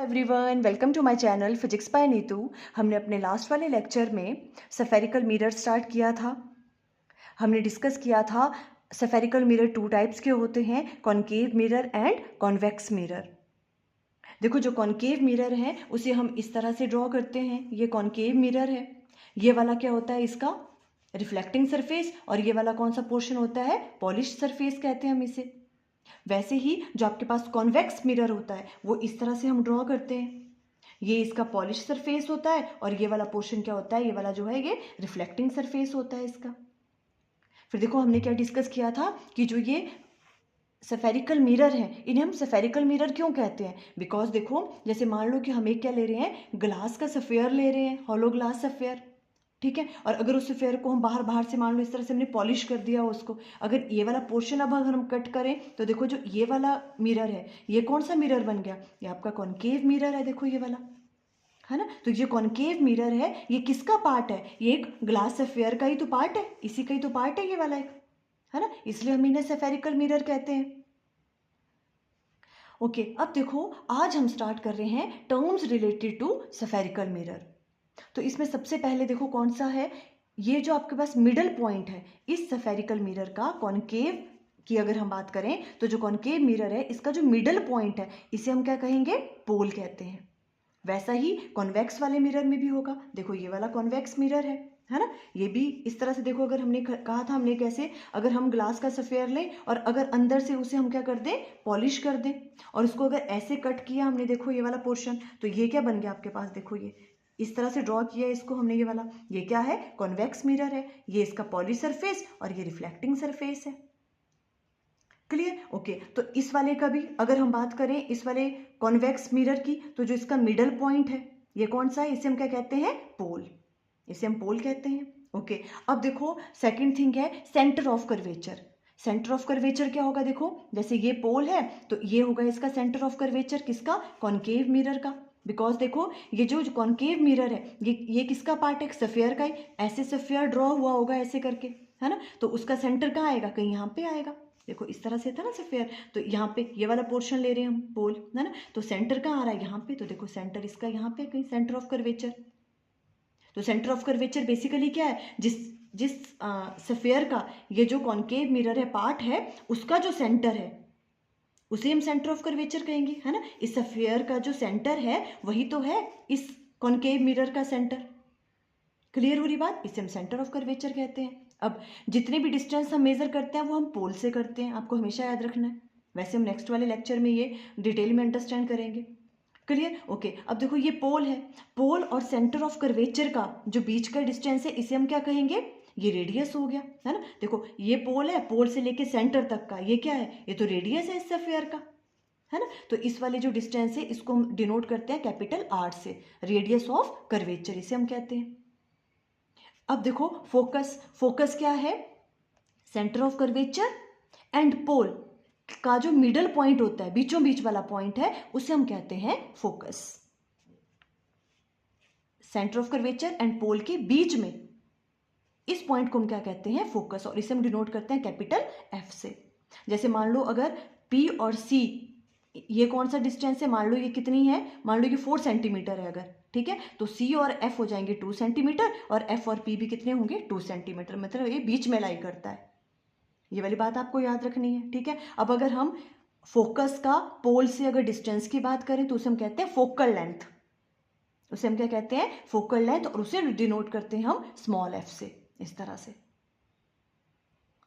Everyone, welcome to my channel physics by Neetu. हमने अपने last वाले लेक्चर में सफेरिकल मिरर स्टार्ट किया था। हमने डिस्कस किया था सफेरिकल मिरर टू टाइप्स के होते हैं, concave mirror and convex mirror. देखो, जो कॉनकेव मिरर है उसे हम इस तरह से ड्रॉ करते हैं। ये कॉनकेव मिरर है। ये वाला क्या होता है, इसका रिफ्लेक्टिंग सरफेस, और ये वाला कौन सा पोर्शन होता है, पॉलिश सरफेस कहते हैं हम इसे। वैसे ही जो आपके पास कॉन्वेक्स मिरर होता है वो इस तरह से हम ड्रॉ करते हैं। ये इसका पॉलिश सरफेस होता है और ये वाला पोर्शन क्या होता है, ये वाला जो है ये रिफ्लेक्टिंग सरफेस होता है इसका। फिर देखो, हमने क्या डिस्कस किया था कि जो ये सफेरिकल मिरर हैं, इन्हें हम सफेरिकल मिरर क्यों कहते हैं। बिकॉज देखो, जैसे मान लो कि हम एक क्या ले रहे हैं, ग्लास का सफेयर ले रहे हैं, हॉलो ग्लास सफेयर, ठीक है। और अगर उस सफेयर को हम बाहर से मान लो इस तरह से हमने पॉलिश कर दिया उसको, अगर ये वाला पोर्शन अब अगर हम कट करें तो देखो जो ये वाला मिरर है ये कौन सा मिरर बन गया, ये आपका कॉनकेव मिरर है। देखो ये वाला है ना। तो ये कॉनकेव मिरर है, ये किसका पार्ट है, ये एक ग्लास सफेयर का ही तो पार्ट है, इसी का ही तो पार्ट है ये वाला एक, है ना। इसलिए हम इन्हें सफेरिकल मिरर कहते हैं। ओके, अब देखो आज हम स्टार्ट कर रहे हैं terms related to spherical mirror. तो इसमें सबसे पहले देखो कौन सा है, ये जो आपके पास मिडल पॉइंट है इस सफेरिकल मिरर का, कॉनकेव की अगर हम बात करें तो जो कॉनकेव मिरर है इसका जो मिडल पॉइंट है इसे हम क्या कहेंगे, पोल कहते हैं। वैसा ही कॉन्वेक्स वाले मिरर में भी होगा। देखो ये वाला कॉन्वेक्स मिरर है ना। ये भी इस तरह से देखो, अगर हमने कहा था हमने कैसे, अगर हम ग्लास का सफेयर लें और अगर अंदर से उसे हम क्या कर दें, पॉलिश कर दें, और उसको अगर ऐसे कट किया हमने, देखो ये वाला पोर्शन, तो ये क्या बन गया आपके पास, देखो ये इस तरह से ड्रॉ किया इसको हमने, ये वाला ये क्या है, कॉन्वेक्स मिरर है। ये इसका पॉलिश सरफेस और ये रिफ्लेक्टिंग सरफेस है। Clear, okay. तो इस वाले का भी अगर हम बात करें, इस वाले कॉन्वेक्स मिरर की, तो जो इसका मिडल पॉइंट है ये कौन सा है, इसे हम क्या कहते हैं, पोल, इसे हम पोल कहते हैं। ओके, अब देखो सेकंड थिंग है centre of curvature. Centre of curvature क्या होगा, देखो जैसे ये पोल है तो ये होगा इसका सेंटर ऑफ कर्वेचर, किसका, कॉनकेव मिरर का। बिकॉज देखो ये जो कॉनकेव मिरर है ये किसका पार्ट है, सफेयर का ही। ऐसे सफेयर ड्रॉ हुआ होगा ऐसे करके, है ना। तो उसका सेंटर कहाँ आएगा, कहीं यहाँ पे आएगा। देखो इस तरह से था ना सफेयर, तो यहाँ पे ये वाला पोर्शन ले रहे हैं हम, पोल, है ना। तो सेंटर कहाँ आ रहा है, यहाँ पे। तो देखो सेंटर इसका यहाँ पे कहीं, सेंटर ऑफ कर्वेचर। तो सेंटर ऑफ कर्वेचर बेसिकली क्या है, जिस जिस सफेयर का ये जो कॉनकेव मिरर है पार्ट है उसका जो सेंटर है उसे हम सेंटर ऑफ कर्वेचर कहेंगे, है ना। इस सफेयर का जो सेंटर है वही तो है इस कॉनकेव मिरर का सेंटर। क्लियर हो रही बात, इसे हम सेंटर ऑफ कर्वेचर कहते हैं। अब जितने भी डिस्टेंस हम मेजर करते हैं वो हम पोल से करते हैं, आपको हमेशा याद रखना है। वैसे हम नेक्स्ट वाले लेक्चर में ये डिटेल में अंडरस्टैंड करेंगे। Clear, okay. अब देखो ये पोल है, पोल और सेंटर ऑफ कर्वेचर का जो बीच का डिस्टेंस है इसे हम क्या कहेंगे, ये रेडियस हो गया, है ना। देखो ये पोल है, पोल से लेके सेंटर तक का ये क्या है, ये तो रेडियस है इस सफेयर का, है ना। तो इस वाले जो डिस्टेंस है इसको हम डिनोट करते हैं कैपिटल आर से, रेडियस ऑफ कर्वेचर इसे हम कहते हैं। अब देखो फोकस, फोकस क्या है, सेंटर ऑफ कर्वेचर एंड पोल का जो मिडल पॉइंट होता है, बीचों बीच वाला पॉइंट है, उसे हम कहते हैं focus. Centre of curvature and pole के बीच में इस पॉइंट को हम क्या कहते हैं, फोकस, और इसे हम डिनोट करते हैं कैपिटल एफ से। जैसे मान लो अगर पी और सी, ये कौन सा डिस्टेंस है, मान लो ये कितनी है, मान लो ये 4 सेंटीमीटर है अगर, ठीक है। तो सी और एफ हो जाएंगे 2 सेंटीमीटर और एफ और पी भी कितने होंगे, 2 सेंटीमीटर, मतलब ये बीच में लाई करता है। ये वाली बात आपको याद रखनी है, ठीक है। अब अगर हम फोकस का पोल से अगर डिस्टेंस की बात करें तो उसे हम कहते हैं फोकल लेंथ, उसे हम क्या कहते हैं, फोकल लेंथ, और उसे डिनोट करते हैं हम स्मॉल एफ से, इस तरह से।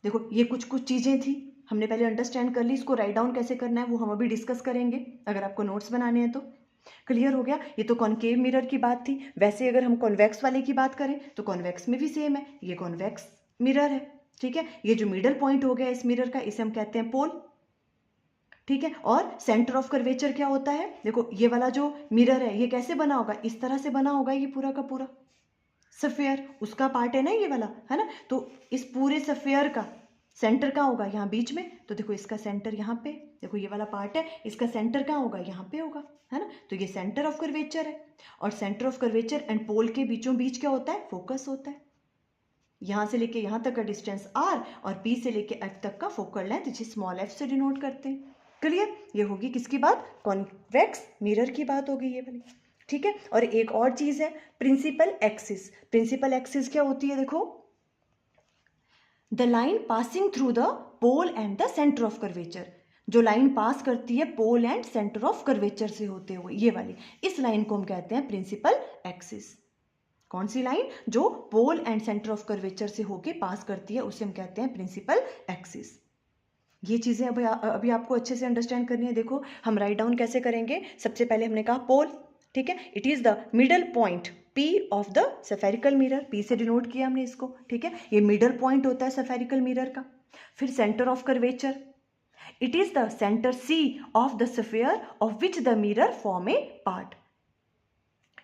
देखो ये कुछ चीजें थी, हमने पहले अंडरस्टैंड कर ली, इसको राइट डाउन कैसे करना है वो हम अभी डिस्कस करेंगे अगर आपको नोट्स बनाने हैं तो। क्लियर हो गया, ये तो कॉनकेव मिरर की बात थी। वैसे अगर हम कॉन्वेक्स वाले की बात करें तो कॉन्वेक्स में भी सेम है, ये कॉन्वेक्स मिरर है, ठीक है। ये जो मिडल पॉइंट हो गया इस मिरर का इसे हम कहते हैं पोल, ठीक है। और सेंटर ऑफ कर्वेचर क्या होता है, देखो ये वाला जो मिरर है ये कैसे बना होगा, इस तरह से बना होगा, ये पूरा का पूरा सफेयर उसका पार्ट है ना ये वाला, है ना। तो इस पूरे सफेयर का सेंटर कहाँ होगा, यहाँ बीच में। तो देखो इसका सेंटर यहाँ पे, देखो ये वाला पार्ट है, इसका सेंटर कहाँ होगा, यहाँ पे होगा, है ना। तो ये सेंटर ऑफ कर्वेचर है, और centre of curvature and pole के बीचों बीच क्या होता है, फोकस होता है। यहाँ से लेके यहाँ तक का डिस्टेंस आर और पी से लेके एफ तक का फोकल लेंथ जिसे स्मॉल एफ से डिनोट करते हैं। क्लियर? ये होगी किसकी बात? कॉन्वेक्स मिरर की बात होगी ये वाली, ठीक है। और एक और चीज है प्रिंसिपल एक्सिस। प्रिंसिपल एक्सिस क्या होती है? देखो, the line passing through the pole and the centre of curvature. जो लाइन पास करती है pole and centre of curvature से होते हुए, ये वाली, इस लाइन को हम कहते हैं प्रिंसिपल एक्सिस। कौन सी लाइन? जो pole and centre of curvature से होके पास करती है, उसे हम कहते हैं प्रिंसिपल एक्सिस। ये चीजें अभी आपको अच्छे से अंडरस्टैंड करनी है। देखो हम राइट डाउन कैसे करेंगे। सबसे पहले हमने कहा पोल, ठीक है, it is the middle point P of the spherical mirror. P से डिनोट किया हमने इसको, ठीक है, ये मिडल पॉइंट होता है स्फेरिकल मिरर का। फिर centre of curvature, it is the centre C of the sphere of which the mirror form a part.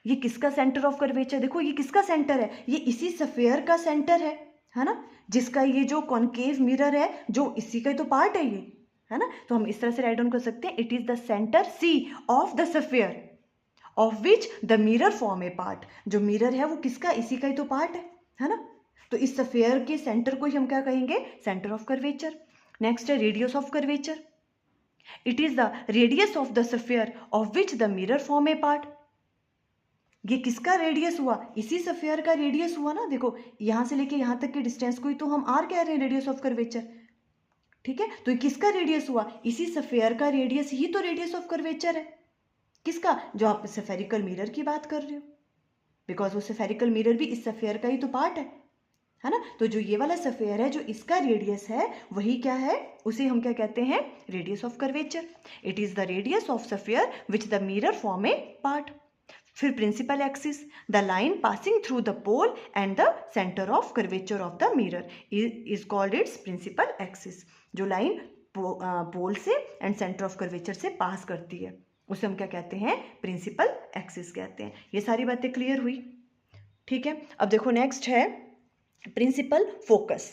ये किसका सेंटर ऑफ कर्वेचर? देखो ये किसका सेंटर है? ये इसी स्फीयर का सेंटर है ना, जिसका ये जो कॉन्केव मिरर है, जो इसी का ही तो पार्ट है ये, है ना। तो हम इस तरह से राइट डाउन कर सकते हैं, it is the centre C of the sphere of which the mirror form a part. जो मिरर है वो किसका? इसी का ही तो पार्ट है ना। तो इस स्फीयर के सेंटर को ही हम क्या कहेंगे? Centre of curvature. नेक्स्ट है radius of curvature, it is the radius of the sphere of which the mirror form a part. ये किसका रेडियस हुआ? इसी स्फीयर का रेडियस हुआ ना। देखो यहां से लेके यहां तक के डिस्टेंस को ही तो हम आर कह रहे हैं, रेडियस ऑफ कर्वेचर, ठीक है। तो ये किसका रेडियस हुआ? इसी स्फीयर का रेडियस ही तो रेडियस ऑफ कर्वेचर है। किसका? जो आप स्फेरिकल मिरर की बात कर रहे हो, बिकॉज वो स्फेरिकल मिरर भी इस स्फीयर का ही तो पार्ट है ना। तो जो ये वाला स्फीयर है, जो इसका रेडियस है, वही क्या है? उसे हम क्या कहते हैं? Radius of curvature. It is the radius of sphere which the mirror form a part. फिर principal axis, the line passing through the pole and the centre of curvature of the mirror is called its principal axis. जो line pole से and centre of curvature से पास करती है, उसे हम क्या कहते हैं? प्रिंसिपल एक्सिस कहते हैं। ये सारी बातें क्लियर हुई, ठीक है। अब देखो नेक्स्ट है प्रिंसिपल फोकस।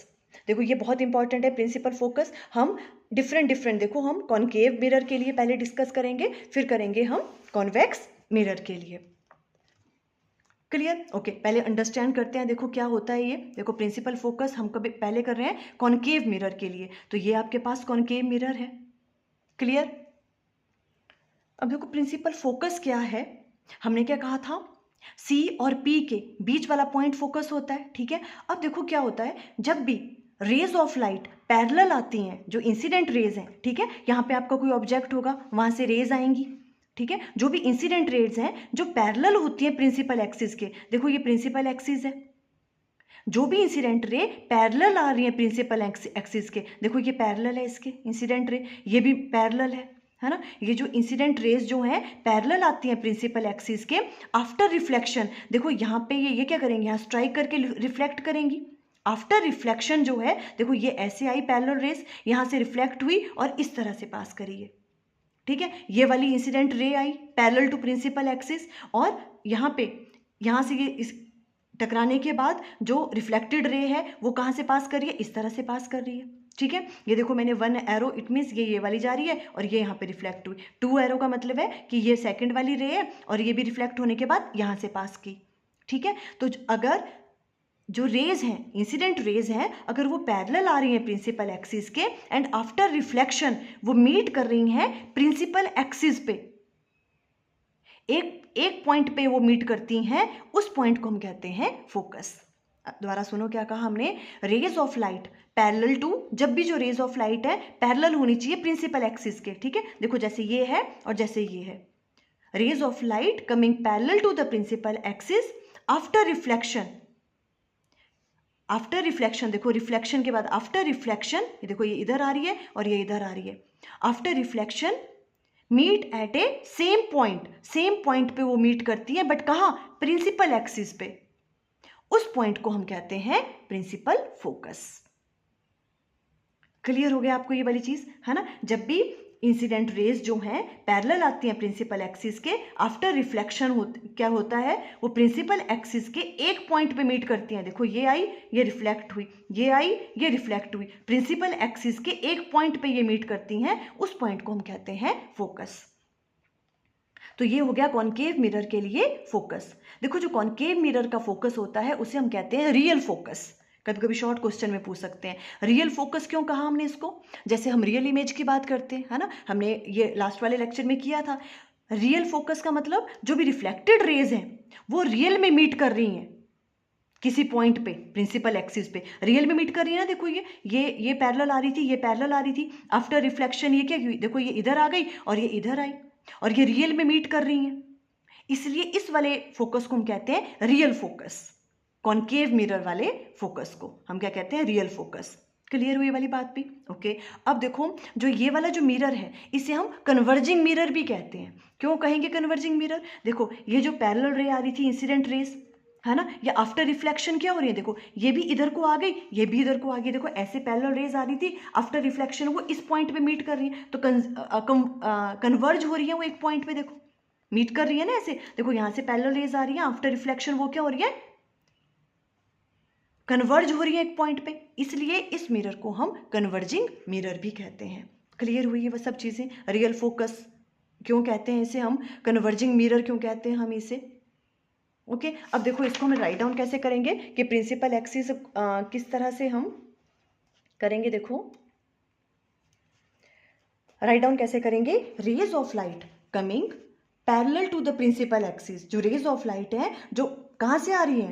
देखो ये बहुत इंपॉर्टेंट है प्रिंसिपल फोकस। हम डिफरेंट देखो, हम कॉन्केव मिरर के लिए पहले डिस्कस करेंगे, फिर करेंगे हम कॉन्वेक्स मिरर के लिए। क्लियर? ओके, पहले अंडरस्टैंड करते हैं। देखो क्या होता है ये। देखो प्रिंसिपल फोकस हम कभी पहले कर रहे हैं कॉन्केव मिरर के लिए, तो ये आपके पास कॉन्केव मिरर है। क्लियर? अब देखो प्रिंसिपल फोकस क्या है। हमने क्या कहा था? C और P के बीच वाला पॉइंट फोकस होता है, ठीक है। अब देखो क्या होता है, जब भी रेज ऑफ लाइट पैरेलल आती हैं, जो इंसिडेंट रेज हैं, ठीक है, यहाँ पे आपका कोई ऑब्जेक्ट होगा, वहां से रेज आएंगी, ठीक है। जो भी इंसिडेंट रेज हैं जो पैरेलल होती है प्रिंसिपल एक्सिस के, देखो ये प्रिंसिपल एक्सिस है, जो भी इंसिडेंट रे पैरेलल आ रही है प्रिंसिपल एक्सिस के, देखो ये पैरेलल है इसके इंसिडेंट रे, ये भी पैरेलल है ना। ये जो इंसिडेंट रेज जो है पैरेलल आती हैं प्रिंसिपल एक्सिस के, आफ्टर रिफ्लेक्शन देखो यहाँ पे ये क्या करेंगे, यहाँ स्ट्राइक करके रिफ्लेक्ट करेंगी। आफ्टर रिफ्लेक्शन जो है, देखो ये ऐसे आई पैरेलल रेज, यहाँ से रिफ्लेक्ट हुई और इस तरह से पास करी है, ठीक है। ये वाली incident ray I parallel to principal axis, और यहाँ से ये इस टकराने के बाद जो रिफ्लेक्टेड रे है वो कहाँ से पास कर रही है? इस तरह से पास कर रही है, ठीक है। ये देखो मैंने 1 एरो, इट मीन्स ये वाली जा रही है और ये यहाँ पे रिफ्लेक्ट हुई। 2 एरो का मतलब है कि ये सेकंड वाली रे है और ये भी रिफ्लेक्ट होने के बाद यहाँ से पास की, ठीक है। तो अगर जो रेज हैं, इंसिडेंट रेज हैं, अगर वो पैरेलल आ रही हैं प्रिंसिपल एक्सिस के एंड आफ्टर रिफ्लेक्शन वो मीट कर रही हैं प्रिंसिपल एक्सिस पे, एक पॉइंट पे वो मीट करती हैं, उस पॉइंट को हम कहते हैं फोकस। दोबारा सुनो क्या कहा हमने, rays of light parallel to, जब भी जो रेज ऑफ लाइट है पैरेलल होनी चाहिए प्रिंसिपल एक्सिस के, ठीक है। देखो जैसे ये है और जैसे ये है, rays of light coming parallel to the principal axis after reflection. After reflection, देखो रिफ्लेक्शन के बाद आफ्टर रिफ्लेक्शन, ये देखो ये इधर आ रही है और ये इधर आ रही है। After reflection meet at a same point पे वो मीट करती है, बट कहाँ? प्रिंसिपल एक्सिस पे। उस पॉइंट को हम कहते हैं प्रिंसिपल फोकस। क्लियर हो गया आपको ये वाली चीज, है ना। जब भी इंसिडेंट रेज जो हैं पैरेलल आती हैं प्रिंसिपल एक्सिस के, आफ्टर रिफ्लेक्शन क्या होता है, वो प्रिंसिपल एक्सिस के एक पॉइंट पे मीट करती हैं। देखो ये आई, ये रिफ्लेक्ट हुई, ये आई, ये रिफ्लेक्ट हुई, प्रिंसिपल एक्सिस के एक पॉइंट पे ये मीट करती हैं, उस पॉइंट को हम कहते हैं फोकस। तो ये हो गया कॉन्केव मिरर के लिए फोकस। देखो जो कॉन्केव मिरर का फोकस होता है उसे हम कहते हैं रियल फोकस, कभी कभी शॉर्ट क्वेश्चन में पूछ सकते हैं। रियल फोकस क्यों कहा हमने इसको? जैसे हम रियल इमेज की बात करते हैं, है ना, हमने ये लास्ट वाले लेक्चर में किया था। रियल फोकस का मतलब जो भी रिफ्लेक्टेड रेज हैं वो रियल में मीट कर रही हैं किसी पॉइंट पे, प्रिंसिपल एक्सिस पे रियल में मीट कर रही है ना। देखो ये पैरेलल आ रही थी, ये पैरेलल आ रही थी, आफ्टर रिफ्लेक्शन ये क्या हुई, देखो ये इधर आ गई और ये इधर आई और ये रियल में मीट कर रही हैं। इसलिए इस वाले फोकस को हम कहते हैं रियल फोकस। कॉनकेव मिरर वाले फोकस को हम क्या कहते हैं? Real focus. क्लियर हुई वाली बात भी? ओके। अब देखो जो ये वाला जो मिरर है इसे हम कन्वर्जिंग मिरर भी कहते हैं। क्यों कहेंगे कन्वर्जिंग मिरर? देखो ये जो पैरेलल रे आ रही थी, इंसिडेंट रेस, है ना, ये आफ्टर रिफ्लेक्शन क्या हो रही है, देखो ये भी इधर को आ गई, ये भी इधर को आ गई। देखो ऐसे पैरेलल रेज आ रही थी, आफ्टर रिफ्लेक्शन वो इस पॉइंट पे मीट कर रही है, तो कन्वर्ज हो रही है वो एक पॉइंट पे, देखो मीट कर रही है ना ऐसे। देखो यहां से पैरेलल रेज आ रही है, आफ्टर रिफ्लेक्शन वो क्या हो रही है, कन्वर्ज हो रही है एक पॉइंट पे। इसलिए इस मिरर को हम कन्वर्जिंग मिरर भी कहते हैं। क्लियर हुई है वो सब चीजें? रियल फोकस क्यों कहते हैं इसे हम, कन्वर्जिंग मिरर क्यों कहते हैं हम इसे? ओके। अब देखो इसको हम राइट डाउन कैसे करेंगे कि प्रिंसिपल एक्सिस किस तरह से हम करेंगे। देखो राइट डाउन कैसे करेंगे? Rays of light coming parallel to the principal axis. जो रेज ऑफ लाइट है जो कहां से आ रही है,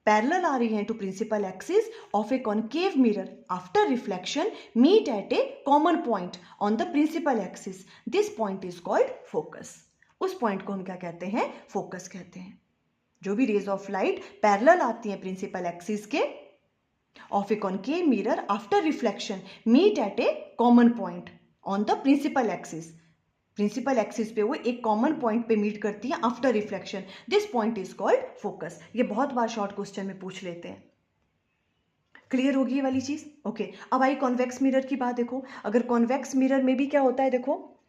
पैरेलल आ रही हैं to principal axis of a concave mirror after reflection meet at a common point on the principal axis. This point is called focus. उस पॉइंट को हम क्या कहते हैं? फोकस कहते हैं। जो भी रेज ऑफ लाइट पैरेलल आती हैं प्रिंसिपल एक्सिस के of a concave mirror after reflection meet at a common point on the principal axis. Principal axis पे वो एक कॉमन पॉइंट पे मीट करती है after reflection. This point is called focus. ये बहुत बार शॉर्ट क्वेश्चन में पूछ लेते हैं। क्लियर होगी ये वाली चीज? ओके। अब आई कॉन्वेक्स मिरर की बात। देखो अगर कॉन्वेक्स मिरर में भी क्या होता है, देखो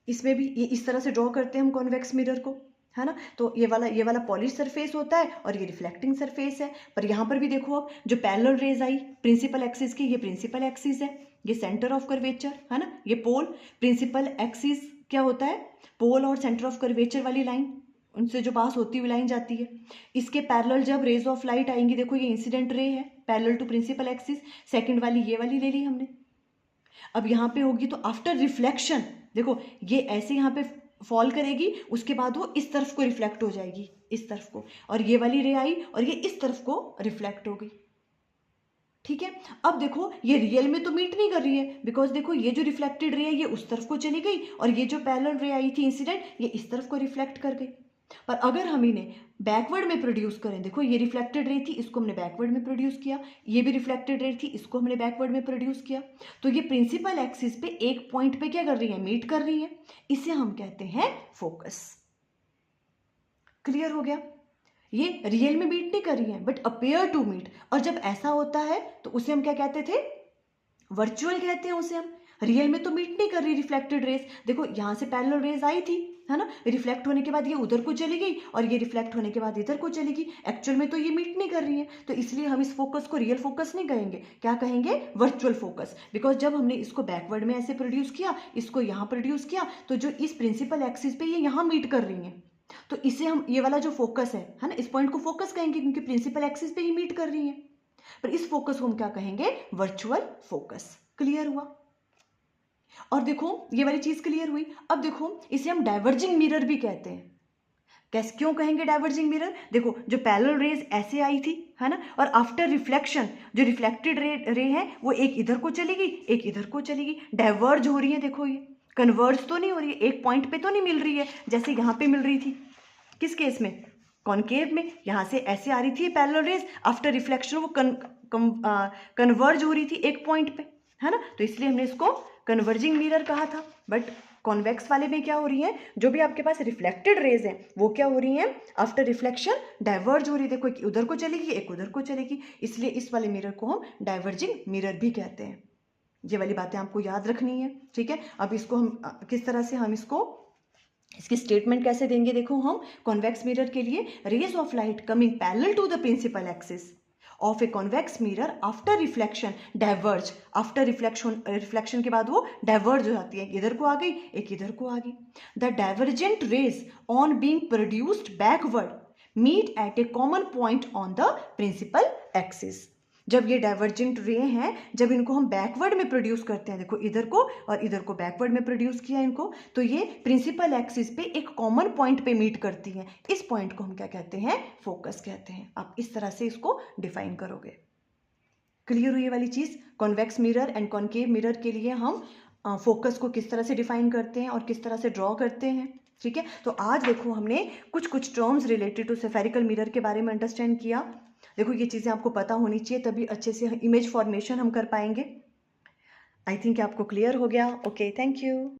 इसमें भी ये इस तरह से ड्रॉ करते हैं हम कॉन्वेक्स मिरर को, है ना। तो ये वाला पॉलिश सरफेस होता है और ये रिफ्लेक्टिंग सरफेस है। पर यहाँ पर भी देखो अब जो पैरेलल रेज आई प्रिंसिपल एक्सिस की, ये प्रिंसिपल एक्सिस है, ये सेंटर ऑफ कर्वेचर है ना, ये पोल। प्रिंसिपल एक्सिस क्या होता है? पोल और सेंटर ऑफ कर्वेचर वाली लाइन, उनसे जो पास होती हुई लाइन जाती है। इसके पैरेलल जब रेज ऑफ लाइट आएंगी, देखो ये इंसिडेंट रे है parallel to principal axis, second वाली ये वाली ले ली हमने। अब यहाँ पे होगी तो आफ्टर रिफ्लेक्शन देखो ये ऐसे यहाँ पे फॉल करेगी, उसके बाद वो इस तरफ को रिफ्लेक्ट हो जाएगी, इस तरफ को, और ये वाली रे आई और ये इस तरफ को रिफ्लेक्ट हो गई। ठीक है। अब देखो ये रियल में तो मीट नहीं कर रही है, बिकॉज देखो ये जो रिफ्लेक्टेड रे है ये उस तरफ को चली गई और ये जो पैरेलल रे आई थी इंसिडेंट ये इस तरफ को रिफ्लेक्ट कर गई। पर अगर हम इन्हें बैकवर्ड में प्रोड्यूस करें, देखो ये रिफ्लेक्टेड रे थी, इसको हमने बैकवर्ड में प्रोड्यूस किया, ये भी रिफ्लेक्टेड रे थी, इसको हमने बैकवर्ड में प्रोड्यूस किया, तो ये प्रिंसिपल एक्सिस पे एक पॉइंट पे क्या कर रही है? मीट कर रही है। इसे हम कहते हैं फोकस। क्लियर हो गया? ये रियल में मीट नहीं कर रही है बट अपेयर टू मीट, और जब ऐसा होता है तो उसे हम क्या कहते थे? वर्चुअल कहते हैं उसे हम। रियल में तो मीट नहीं कर रही रिफ्लेक्टेड रेज, देखो यहां से पैरेलल रेज आई थी, है ना, रिफ्लेक्ट होने के बाद ये उधर को चली गई और ये रिफ्लेक्ट होने के बाद इधर को चली गई। एक्चुअल में तो ये मीट नहीं कर रही है, तो इसलिए हम इस फोकस को रियल फोकस नहीं कहेंगे, क्या कहेंगे? Virtual focus. बिकॉज जब हमने इसको बैकवर्ड में ऐसे प्रोड्यूस किया, इसको यहाँ प्रोड्यूस किया, तो जो इस प्रिंसिपल एक्सिस पे ये यहाँ मीट कर रही है, तो इसे हम ये वाला जो फोकस है ना, इस पॉइंट को फोकस कहेंगे क्योंकि प्रिंसिपल एक्सिस पे ही मीट कर रही है। पर इस फोकस को हम क्या कहेंगे? Virtual focus. क्लियर हुआ? और देखो ये वाली चीज क्लियर हुई। अब देखो इसे हम डाइवर्जिंग मिरर भी कहते हैं। कैसे, क्यों कहेंगे डाइवर्जिंग मिरर? देखो जो पैरेलल रेज ऐसे आई थी, है ना, और आफ्टर रिफ्लेक्शन जो रिफ्लेक्टेड रे है वो एक इधर को चली गई, एक इधर को चली गई, डाइवर्ज हो रही है। देखो ये कन्वर्ज तो नहीं हो रही है, एक पॉइंट पे तो नहीं मिल रही है जैसे यहाँ पे मिल रही थी। किस केस में? कॉनकेव में। यहाँ से ऐसे आ रही थी पैरेलल रेज, आफ्टर रिफ्लेक्शन वो कन्वर्ज हो रही थी एक पॉइंट पे, है ना, तो इसलिए हमने इसको कन्वर्जिंग मिरर कहा था। बट कॉन्वेक्स वाले में क्या हो रही है? जो भी आपके पास रिफ्लेक्टेड रेज हैं वो क्या हो रही हैं? आफ्टर रिफ्लेक्शन डाइवर्ज हो रही है। देखो एक उधर को चलेगी, एक उधर को चलेगी, इसलिए इस वाले मिरर को हम डाइवर्जिंग मिरर भी कहते हैं। ये वाली बातें आपको याद रखनी है। ठीक है। अब इसको हम किस तरह से हम इसकी स्टेटमेंट कैसे देंगे? देखो हम कॉन्वेक्स मिरर के लिए rays of light coming parallel to the principal axis of a convex mirror after reflection diverge. After reflection के बाद वो डाइवर्ज हो जाती है, इधर को आ गई, एक इधर को आ गई। The divergent rays on being produced backward meet at a common point on the principal axis. जब ये डाइवर्जेंट रे हैं, जब इनको हम बैकवर्ड में प्रोड्यूस करते हैं, देखो इधर को और इधर को बैकवर्ड में प्रोड्यूस किया इनको, तो ये प्रिंसिपल एक्सिस पे एक कॉमन पॉइंट पे मीट करती हैं। इस पॉइंट को हम क्या कहते हैं? फोकस कहते हैं। आप इस तरह से इसको डिफाइन करोगे। क्लियर हुई ये वाली चीज? Convex mirror and concave mirror के लिए हम फोकस को किस तरह से डिफाइन करते हैं और किस तरह से ड्रॉ करते हैं। ठीक है, तो आज देखो हमने कुछ terms related to spherical mirror के बारे में अंडरस्टैंड किया। देखो ये चीज़ें आपको पता होनी चाहिए, तभी अच्छे से इमेज फॉर्मेशन हम कर पाएंगे। आई थिंक आपको क्लियर हो गया। Okay, thank you.